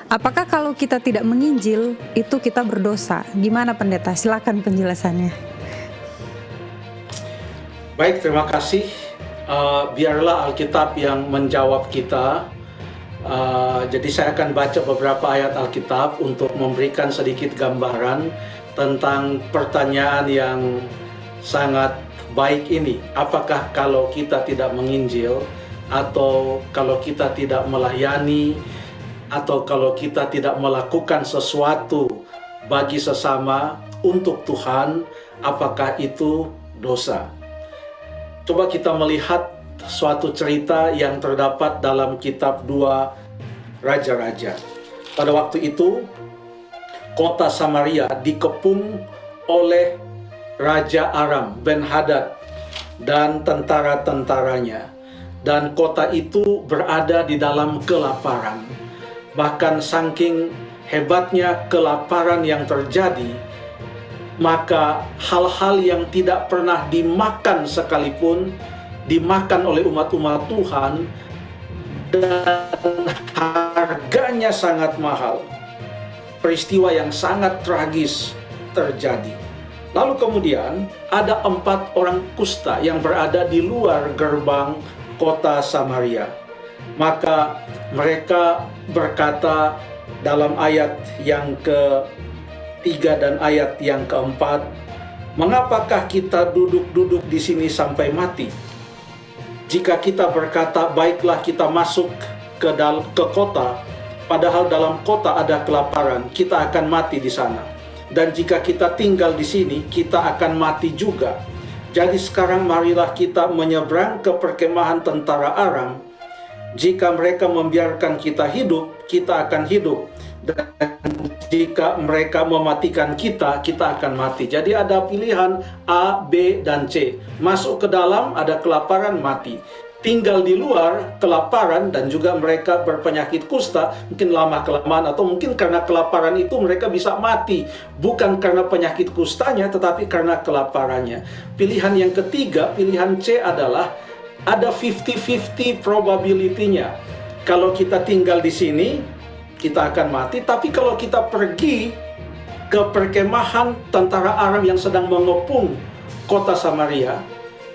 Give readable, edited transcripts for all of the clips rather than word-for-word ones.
Apakah kalau kita tidak menginjil, itu kita berdosa? Gimana pendeta? Silakan penjelasannya. Baik, terima kasih. Biarlah Alkitab yang menjawab kita. Jadi saya akan baca beberapa ayat Alkitab untuk memberikan sedikit gambaran tentang pertanyaan yang sangat baik ini. Apakah kalau kita tidak menginjil, atau kalau kita tidak melayani, atau kalau kita tidak melakukan sesuatu bagi sesama untuk Tuhan, apakah itu dosa? Coba kita melihat suatu cerita yang terdapat dalam kitab 2 Raja-Raja. Pada waktu itu, kota Samaria dikepung oleh Raja Aram, Ben-Hadad, dan tentara-tentaranya. Dan kota itu berada di dalam kelaparan. Bahkan saking hebatnya kelaparan yang terjadi, maka hal-hal yang tidak pernah dimakan sekalipun dimakan oleh umat-umat Tuhan, dan harganya sangat mahal. Peristiwa yang sangat tragis terjadi. Lalu kemudian ada 4 orang kusta yang berada di luar gerbang kota Samaria. Maka mereka berkata dalam ayat yang ke-3 dan ayat yang ke-4, "Mengapakah kita duduk-duduk di sini sampai mati? Jika kita berkata, baiklah kita masuk ke kota, padahal dalam kota ada kelaparan, kita akan mati di sana. Dan jika kita tinggal di sini, kita akan mati juga. Jadi sekarang marilah kita menyeberang ke perkemahan tentara Aram. Jika mereka membiarkan kita hidup, kita akan hidup. Dan jika mereka mematikan kita, kita akan mati." Jadi ada pilihan A, B, dan C. Masuk ke dalam, ada kelaparan, mati. Tinggal di luar, kelaparan, dan juga mereka berpenyakit kusta, mungkin lama-kelamaan, atau mungkin karena kelaparan itu mereka bisa mati. Bukan karena penyakit kustanya, tetapi karena kelaparannya. Pilihan yang ketiga, pilihan C adalah ada 50-50 probability-nya. Kalau kita tinggal di sini, kita akan mati. Tapi kalau kita pergi ke perkemahan tentara Aram yang sedang mengepung kota Samaria,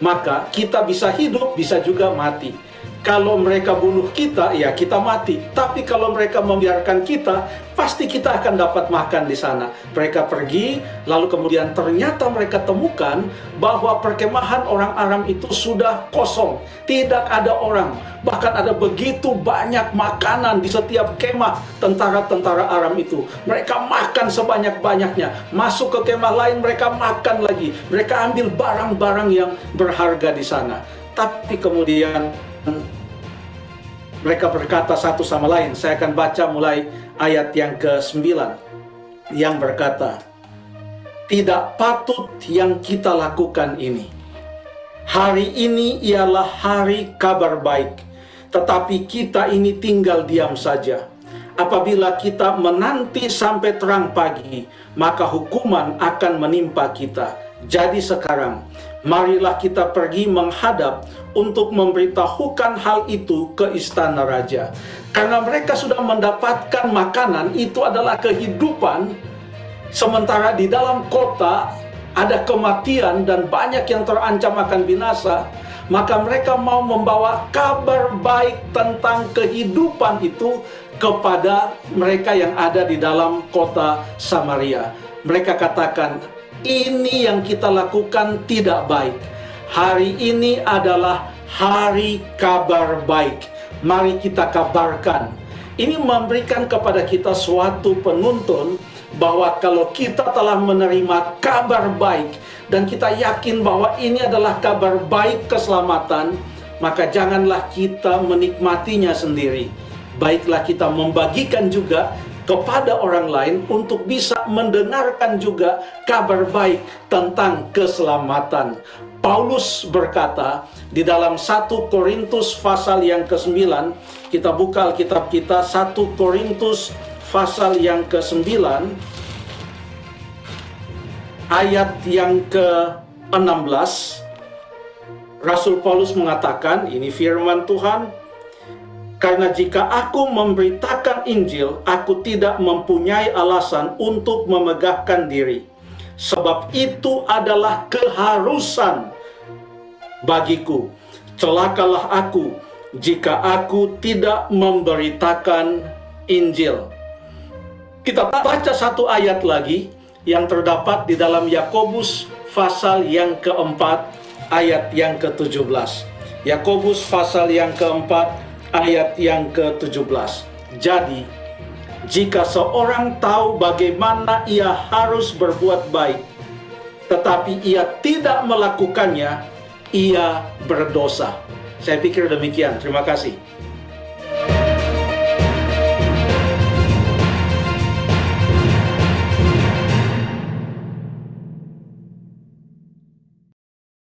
maka kita bisa hidup, bisa juga mati. Kalau mereka bunuh kita, ya kita mati. Tapi kalau mereka membiarkan kita, pasti kita akan dapat makan di sana. Mereka pergi, lalu kemudian ternyata mereka temukan bahwa perkemahan orang Aram itu sudah kosong. Tidak ada orang. Bahkan ada begitu banyak makanan di setiap kemah tentara-tentara Aram itu. Mereka makan sebanyak-banyaknya. Masuk ke kemah lain, mereka makan lagi. Mereka ambil barang-barang yang berharga di sana. Tapi kemudian mereka berkata satu sama lain. Saya akan baca mulai ayat yang ke-9 yang berkata, "Tidak patut yang kita lakukan ini. Hari ini ialah hari kabar baik, tetapi kita ini tinggal diam saja. Apabila kita menanti sampai terang pagi, maka hukuman akan menimpa kita. Jadi sekarang, marilah kita pergi menghadap untuk memberitahukan hal itu ke istana raja." Karena mereka sudah mendapatkan makanan, itu adalah kehidupan. Sementara di dalam kota ada kematian dan banyak yang terancam akan binasa, maka mereka mau membawa kabar baik tentang kehidupan itu kepada mereka yang ada di dalam kota Samaria. Mereka katakan, "Ini yang kita lakukan tidak baik. Hari ini adalah hari kabar baik. Mari kita kabarkan." Ini memberikan kepada kita suatu penuntun bahwa kalau kita telah menerima kabar baik dan kita yakin bahwa ini adalah kabar baik keselamatan, maka janganlah kita menikmatinya sendiri. Baiklah kita membagikan juga kepada orang lain untuk bisa mendengarkan juga kabar baik tentang keselamatan. Paulus berkata di dalam 1 Korintus pasal yang ke-9, kita buka Alkitab kita, 1 Korintus pasal yang ke-9, ayat yang ke-16, Rasul Paulus mengatakan, ini firman Tuhan, Karena jika aku memberitakan Injil, aku tidak mempunyai alasan untuk memegahkan diri. Sebab itu adalah keharusan bagiku. Celakalah aku jika aku tidak memberitakan Injil. Kita baca satu ayat lagi yang terdapat di dalam Yakobus pasal yang keempat ayat yang ke-17. Yakobus pasal yang keempat ayat yang ke-17. Jadi, jika seorang tahu bagaimana ia harus berbuat baik, tetapi ia tidak melakukannya, ia berdosa. Saya pikir demikian. Terima kasih.